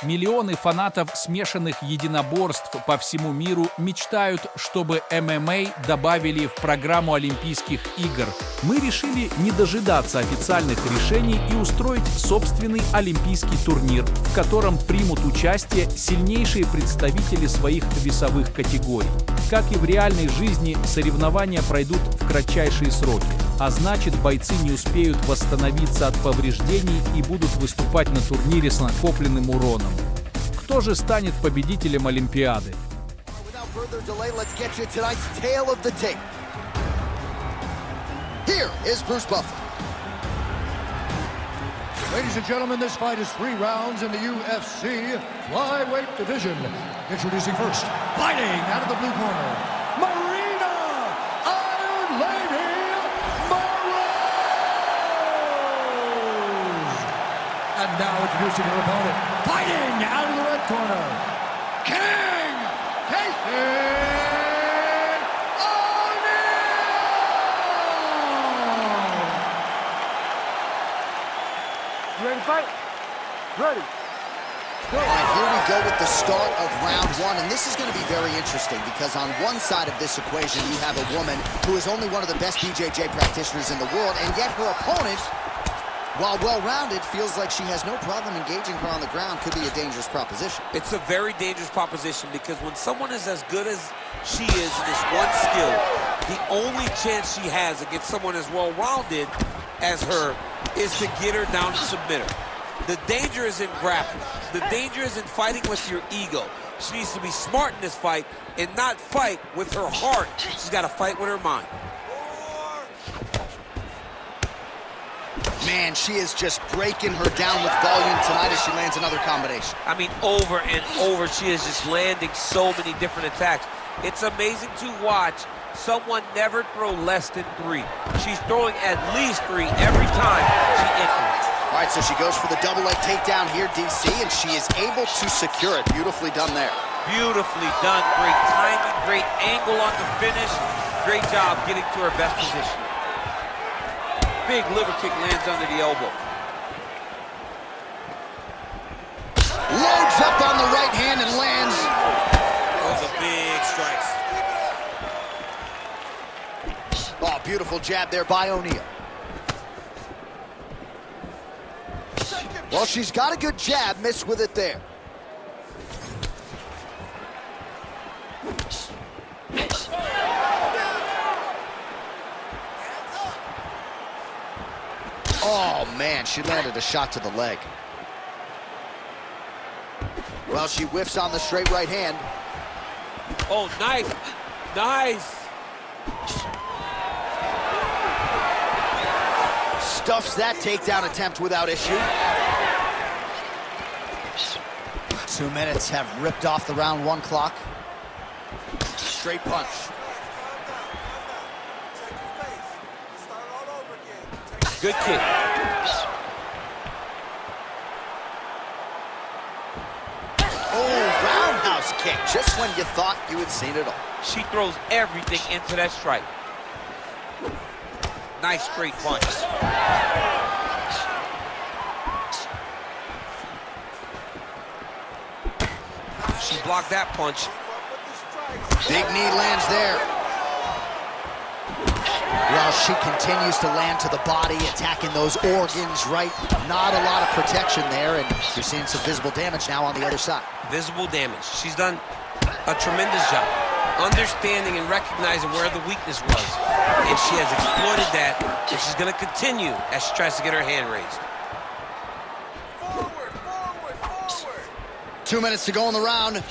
Миллионы фанатов смешанных единоборств по всему миру мечтают, чтобы ММА добавили в программу Олимпийских игр. Мы решили не дожидаться официальных решений и устроить собственный олимпийский турнир, в котором примут участие сильнейшие представители своих весовых категорий. Как и в реальной жизни, соревнования пройдут в кратчайшие сроки, а значит, бойцы не успеют восстановиться от повреждений и будут выступать на турнире с накопленным уроном. Кто же станет победителем Олимпиады? Ladies and gentlemen, this fight is 3 rounds in the UFC flyweight division. Introducing first, fighting out of the blue corner, Marina Iron Lady Moroz. And now introducing her opponent, fighting out of the red corner, King Кейси O'Nilll. Ready to fight? Ready. All right, here we go with the start of round 1, and this is going to be very interesting because on one side of this equation you have a woman who is only one of the best BJJ practitioners in the world, and yet her opponent, while well-rounded, feels like she has no problem engaging her on the ground. Could be a dangerous proposition. It's a very dangerous proposition because when someone is as good as she is in this one skill, the only chance she has against someone as well-rounded as her is to get her down and submit her. The danger is in grappling. The danger is in fighting with your ego. She needs to be smart in this fight and not fight with her heart. She's got to fight with her mind. Man, she is just breaking her down with volume tonight as she lands another combination. I mean, over and over, she is just landing so many different attacks. It's amazing to watch someone never throw less than 3. She's throwing at least 3 every time she enters. All right, so she goes for the double leg takedown here, DC, and she is able to secure it. Beautifully done there. Beautifully done. Great timing, great angle on the finish. Great job getting to her best position. Big liver kick lands under the elbow. Loads up on the right hand and lands. Those are big strikes. Oh, beautiful jab there by O'Neill. Well, she's got a good jab, missed with it there. Oh, man, she landed a shot to the leg. Well, she whiffs on the straight right hand. Oh, nice. Nice. Stuffs that takedown attempt without issue. 2 minutes have ripped off the round 1 clock. Straight punch. Good kick. Oh, roundhouse kick, just when you thought you had seen it all. She throws everything into that strike. Nice straight punch. She blocked that punch. Big knee lands there. Well, she continues to land to the body, attacking those organs, right? Not a lot of protection there, and you're seeing some visible damage now on the other side. Visible damage. She's done a tremendous job understanding and recognizing where the weakness was. And she has exploited that, and she's going to continue as she tries to get her hand raised. Forward, forward, forward. 2 minutes to go in the round.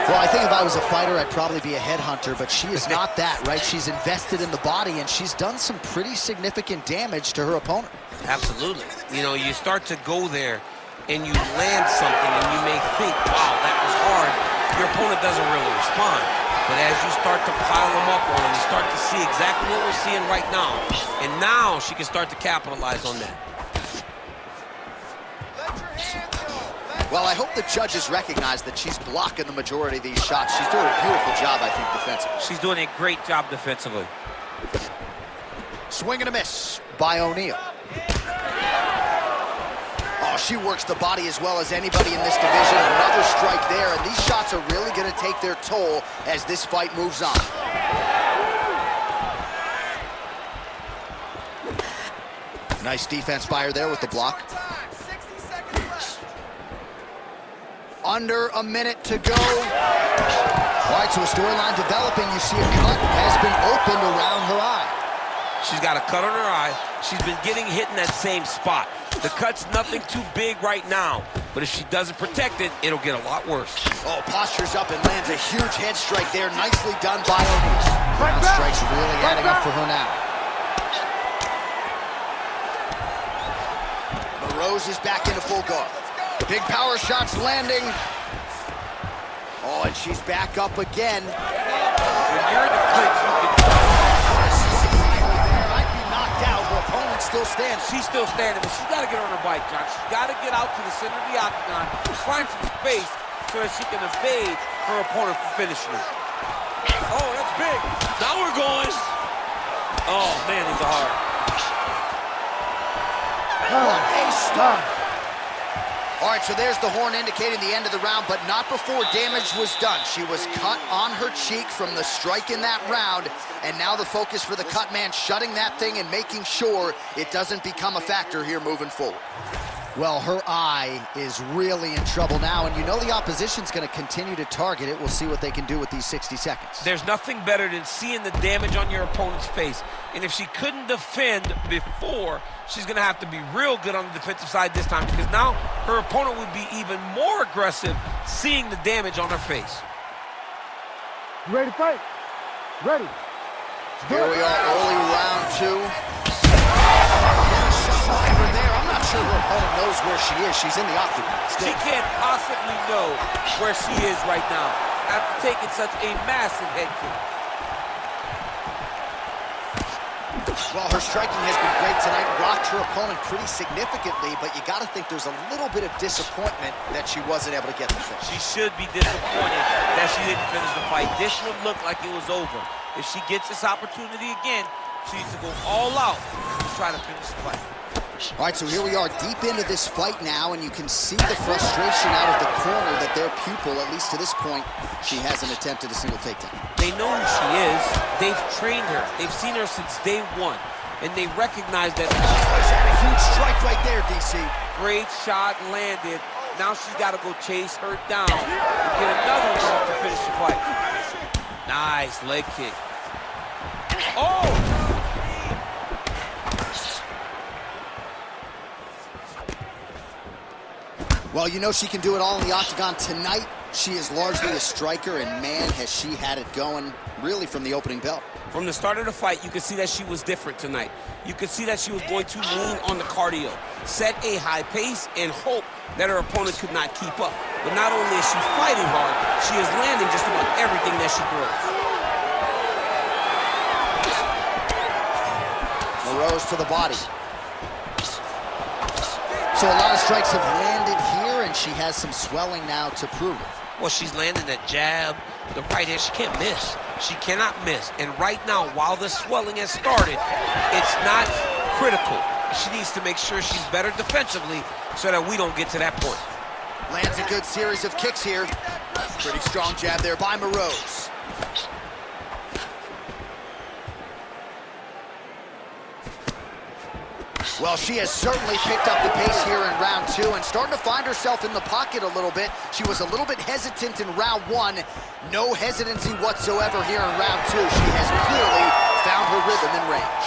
Well, I think if I was a fighter, I'd probably be a headhunter, but she is not that, right? She's invested in the body, and she's done some pretty significant damage to her opponent. Absolutely. You know, you start to go there, and you land something, and you may think, wow, that was hard. Your opponent doesn't really respond. But as you start to pile them up on him, you start to see exactly what we're seeing right now. And now she can start to capitalize on that. Well, I hope the judges recognize that she's blocking the majority of these shots. She's doing a beautiful job, I think, defensively. She's doing a great job defensively. Swing and a miss by O'Neill. Oh, she works the body as well as anybody in this division. Another strike there, and these shots are really going to take their toll as this fight moves on. Nice defense by her there with the block. Under a minute to go. All right, so a storyline developing. You see a cut has been opened around her eye. She's got a cut on her eye. She's been getting hit in that same spot. The cut's nothing too big right now, but if she doesn't protect it, it'll get a lot worse. Oh, postures up and lands a huge head strike there. Nicely done by O'Neill. Ground strikes really adding up for her now. Moroz is back into full guard. Big power shots landing. Oh, and she's back up again. When you're in the clinch, you can... Might be knocked out. Her opponent still stands. She's still standing, but she's got to get on her bike, John. She's got to get out to the center of the octagon, find some space so that she can evade her opponent from finishing her. Oh, that's big. Now we're going. Oh, man, these are hard. What a start. All right, so there's the horn indicating the end of the round, but not before damage was done. She was cut on her cheek from the strike in that round, and now the focus for the cut man, shutting that thing and making sure it doesn't become a factor here moving forward. Well, her eye is really in trouble now, and you know the opposition's going to continue to target it. We'll see what they can do with these 60 seconds. There's nothing better than seeing the damage on your opponent's face, and if she couldn't defend before, she's going to have to be real good on the defensive side this time, because now her opponent would be even more aggressive seeing the damage on her face. You ready to fight? Ready. Here we are, early round two. Over there, I'm not sure her opponent knows where she is. She's in the octagon. She can't possibly know where she is right now after taking such a massive head kick. Well, her striking has been great tonight, rocked her opponent pretty significantly, but you got to think there's a little bit of disappointment that she wasn't able to get the finish. She should be disappointed that she didn't finish the fight. This would look like it was over. If she gets this opportunity again, she needs to go all out to try to finish the fight. All right, so here we are deep into this fight now, and you can see the frustration out of the corner that their pupil, at least to this point, she hasn't attempted a single takedown. They know who she is. They've trained her. They've seen her since day one, and they recognize that. A huge strike right there, DC. Great shot landed. Now she's got to go chase her down and get another one to finish the fight. Nice leg kick. Oh! Well, you know she can do it all in the octagon tonight. She is largely a striker, and man, has she had it going really from the opening bell. From the start of the fight, you could see that she was different tonight. You could see that she was going to lean on the cardio, set a high pace, and hope that her opponent could not keep up. But not only is she fighting hard, she is landing just about everything that she throws. Moroz to the body. So a lot of strikes have landed here, and she has some swelling now to prove it. Well, she's landing that jab, the right hand. She can't miss. She cannot miss. And right now, while the swelling has started, it's not critical. She needs to make sure she's better defensively so that we don't get to that point. Lands a good series of kicks here. Pretty strong jab there by Moroz. Well, she has certainly picked up the pace here in round two and starting to find herself in the pocket a little bit. She was a little bit hesitant in round one. No hesitancy whatsoever here in round two. She has clearly found her rhythm and range.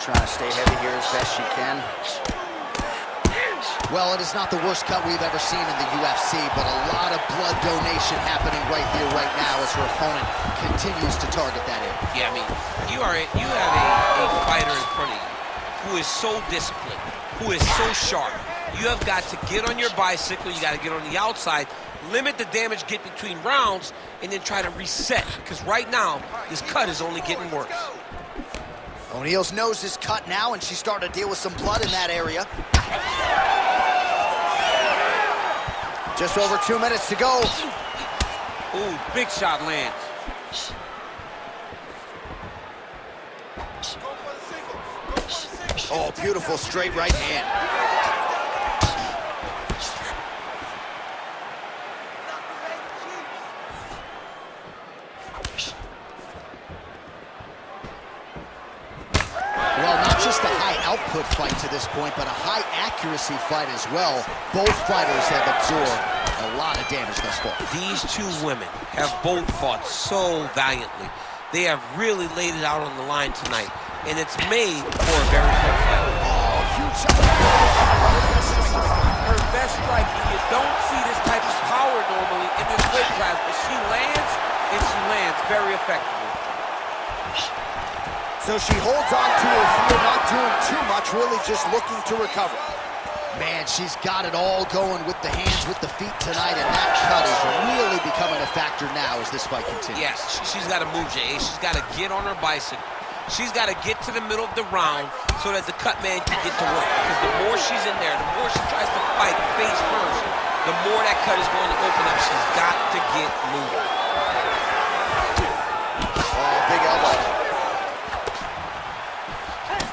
Trying to stay heavy here as best she can. Well, it is not the worst cut we've ever seen in the UFC, but a lot of blood donation happening right here, right now, as her opponent continues to target that area. Yeah, I mean, you have a fighter in front of you who is so disciplined, who is so sharp. You have got to get on your bicycle, you got to get on the outside, limit the damage, get between rounds, and then try to reset, because right now, this cut is only getting worse. O'Neill's nose is cut now, and she's starting to deal with some blood in that area. Just over 2 minutes to go. Ooh, big shot lands. Oh, beautiful straight right hand. Well, not just a high output fight to this point, but a high accuracy fight as well. Both fighters have absorbed a lot of damage thus far. These two women have both fought so valiantly. They have really laid it out on the line tonight, and it's made for a very tough fight. Oh, huge shot. Her best striking, you don't see this type of power normally in this weight class, but she lands, and she lands very effectively. So she holds on to her heel, not doing too much, really just looking to recover. Man, she's got it all going with the hands, with the feet tonight, and that cut is really becoming a factor now as this fight continues. Yes, she's got to move, Jay. She's got to get on her bicycle. She's got to get to the middle of the round so that the cut man can get to work. Because the more she's in there, the more she tries to fight face first, the more that cut is going to open up. She's got to get moving. Oh, big elbow.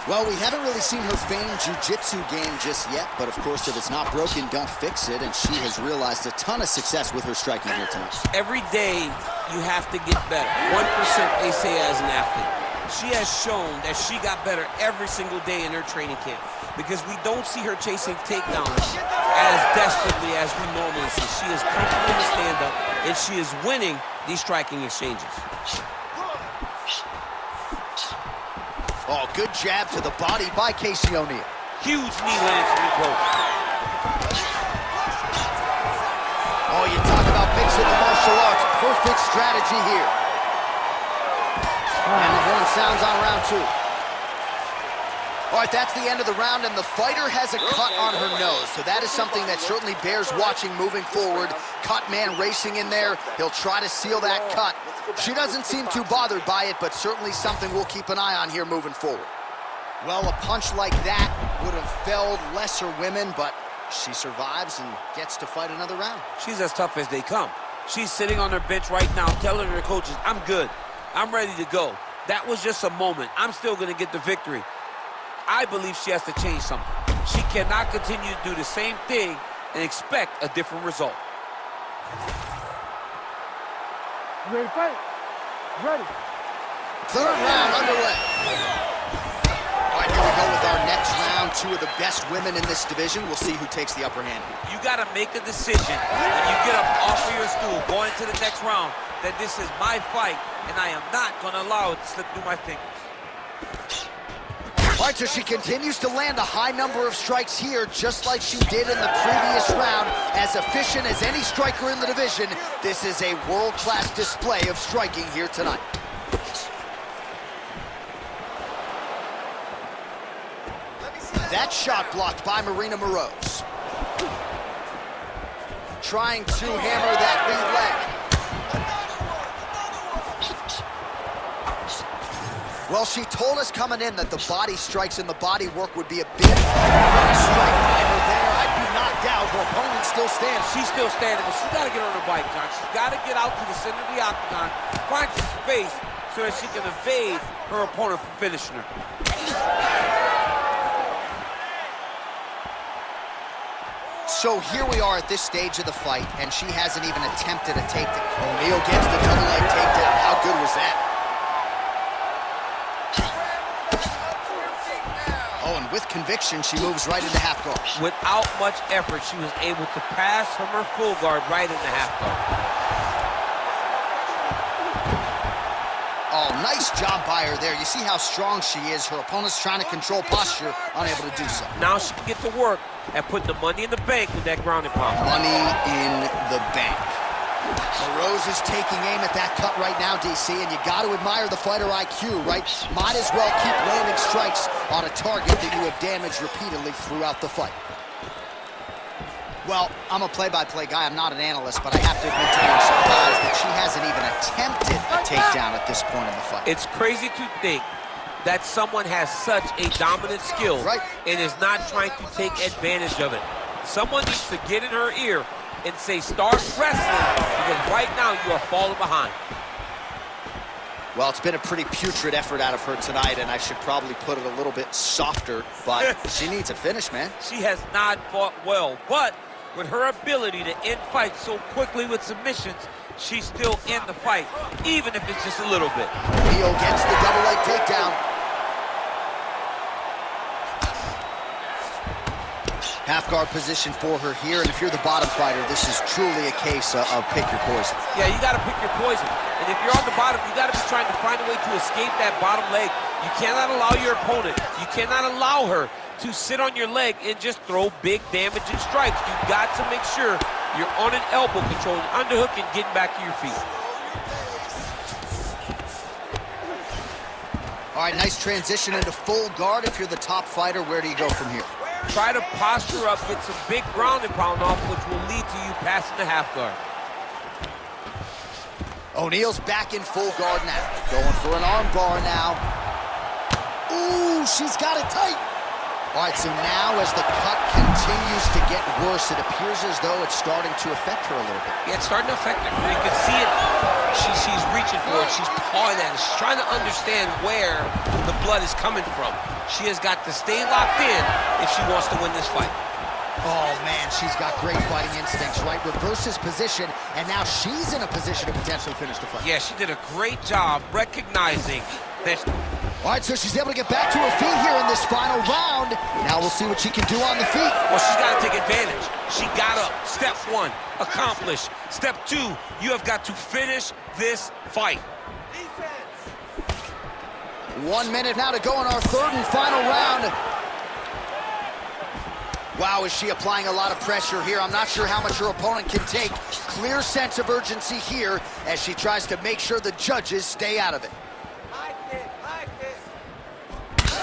Well, we haven't really seen her famed jiu-jitsu game just yet, but of course, if it's not broken, don't fix it, and she has realized a ton of success with her striking here tonight. Every day, you have to get better. 1% they say as an athlete. She has shown that she got better every single day in her training camp, because we don't see her chasing takedowns as desperately as we normally see. She is comfortable in the stand-up, and she is winning these striking exchanges. Oh, good jab to the body by Кейси О'Нилл. Huge knee lands from the approach. Oh, you talk about mixing the martial arts. Perfect strategy here. And the horn sounds on round two. All right, that's the end of the round, and the fighter has a cut on her nose. So that is something that certainly bears watching moving forward. Cut man racing in there. He'll try to seal that cut. She doesn't seem too bothered by it, but certainly something we'll keep an eye on here moving forward. Well, a punch like that would have felled lesser women, but she survives and gets to fight another round. She's as tough as they come. She's sitting on her bench right now telling her coaches, I'm good. I'm ready to go. That was just a moment. I'm still going to get the victory. I believe she has to change something. She cannot continue to do the same thing and expect a different result. You ready to fight? Ready. Third round underway. All right, here we go with our next round. Two of the best women in this division. We'll see who takes the upper hand. You got to make a decision when you get up off of your stool going into the next round that this is my fight and I am not going to allow it to slip through my fingers. All right, so she continues to land a high number of strikes here, just like she did in the previous round. As efficient as any striker in the division, this is a world-class display of striking here tonight. That shot blocked by Marina Moroz. Trying to hammer that lead leg. Well, she told us coming in that the body strikes and the body work would be a big strike by her there. I'd be knocked out. Her opponent's still standing. She's still standing, but she's got to get on her bike, John. She's got to get out to the center of the octagon, find some space so that she can evade her opponent from finishing her. So here we are at this stage of the fight, and she hasn't even attempted a takedown. O'Neill gets the double leg takedown. How good was that? Oh, and with conviction, she moves right into half guard. Without much effort, she was able to pass from her full guard right into half guard. Oh, nice job by her there. You see how strong she is. Her opponent's trying to control posture, unable to do so. Now she can get to work and put the money in the bank with that ground and pound. Money in the bank. Moroz is taking aim at that cut right now, DC, and you got to admire the fighter IQ, right? Might as well keep landing strikes on a target that you have damaged repeatedly throughout the fight. Well, I'm a play-by-play guy. I'm not an analyst, but I have to admit to being surprised that she hasn't even attempted a takedown at this point in the fight. It's crazy to think that someone has such a dominant skill and is not trying to take advantage of it. Someone needs to get in her ear and say, start wrestling, because right now you are falling behind. Well, it's been a pretty putrid effort out of her tonight, and I should probably put it a little bit softer, but she needs a finish, man. She has not fought well, but with her ability to end fights so quickly with submissions, she's still in the fight, even if it's just a little bit. O'Neill gets the double leg takedown. Half guard position for her here, and if you're the bottom fighter, this is truly a case of pick your poison. Yeah, you gotta pick your poison. And if you're on the bottom, you gotta be trying to find a way to escape that bottom leg. You cannot allow your opponent, you cannot allow her to sit on your leg and just throw big damaging strikes. You've got to make sure you're on an elbow, controlling underhook and getting back to your feet. All right, nice transition into full guard. If you're the top fighter, where do you go from here? Try to posture up, get some big ground and pound off, which will lead to you passing the half guard. O'Neill's back in full guard now. Going for an arm bar now. Ooh, she's got it tight. All right, so now as the cut continues to get worse, it appears as though it's starting to affect her a little bit. Yeah, it's starting to affect her. You can see it. She's reaching for it. She's pawing at it. She's trying to understand where the blood is coming from. She has got to stay locked in if she wants to win this fight. Oh, man, she's got great fighting instincts, right? Reverses position, and now she's in a position to potentially finish the fight. Yeah, she did a great job recognizing that. All right, so she's able to get back to her feet here in this final round. Now we'll see what she can do on the feet. Well, she's got to take advantage. She got up. Step one, accomplished. Step two, you have got to finish this fight. 1 minute now to go in our third and final round. Wow, is she applying a lot of pressure here? I'm not sure how much her opponent can take. Clear sense of urgency here as she tries to make sure the judges stay out of it.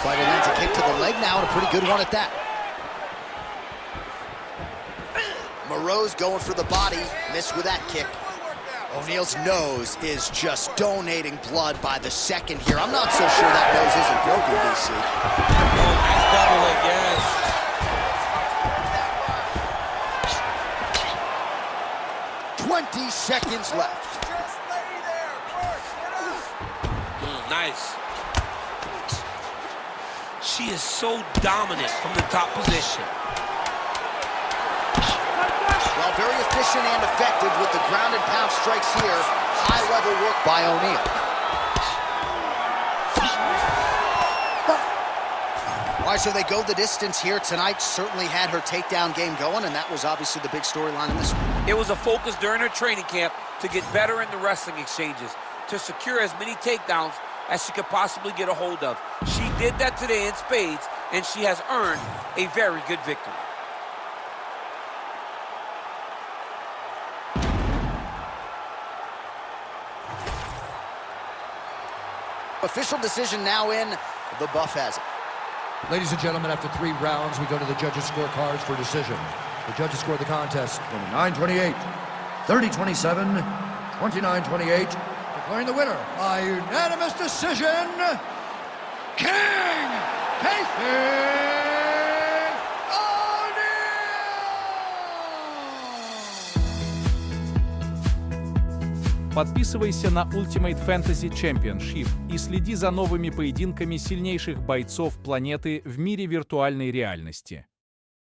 Fighter lands a kick to the leg now, and a pretty good one at that. Moroz going for the body, missed with that kick. O'Neill's nose is just donating blood by the second here. I'm not so sure that nose isn't broken, DC. Oh, nice double leg, yes. 20 seconds left. Nice. She is so dominant from the top position. Well, very efficient and effective with the ground and pound strikes here. High-level work by O'Neill. All right, so they go the distance here tonight. Certainly had her takedown game going, and that was obviously the big storyline in this one. It was a focus during her training camp to get better in the wrestling exchanges, to secure as many takedowns as she could possibly get a hold of. She did that today in spades, and she has earned a very good victory. Official decision now in. The buff has it. Ladies and gentlemen, after 3 rounds, we go to the judges' scorecards for decision. The judges scored the contest 29-28, 30-27, 29-28, declaring the winner by unanimous decision, King Кейси О'Нилл! Подписывайся на Ultimate Fantasy Championship и следи за новыми поединками сильнейших бойцов планеты в мире виртуальной реальности.